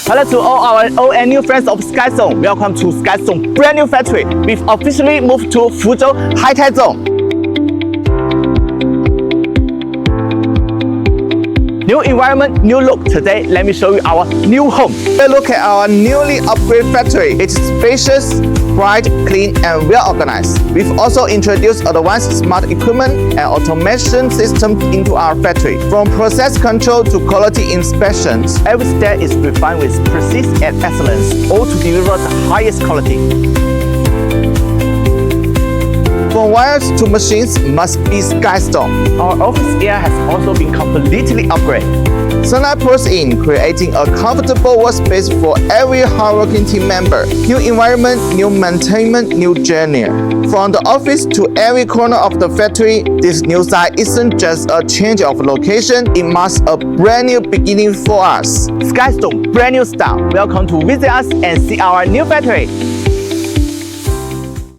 Hello to all our old and new friends of Skystone. Welcome to Skystone brand new factory. We've officially moved to Fuzhou High-Tech Zone. New environment, new look. Today, let me show you our new home. Let's look at our newly upgraded factory. It's spacious, bright, clean, and well organized. We've also introduced advanced smart equipment and automation systems into our factory. From process control to quality inspections, Every step is refined with precision and excellence, all to deliver the highest quality. from wires to machines must be Skystone. Our office area has also been completely upgraded. Sunlight pours in, creating a comfortable workspace for every hardworking team member. New environment, new maintenance, new journey. From the office to every corner of the factory, this new site isn't just a change of location, it marks a brand new beginning for us. Skystone, brand new style. Welcome to visit us and see our new factory.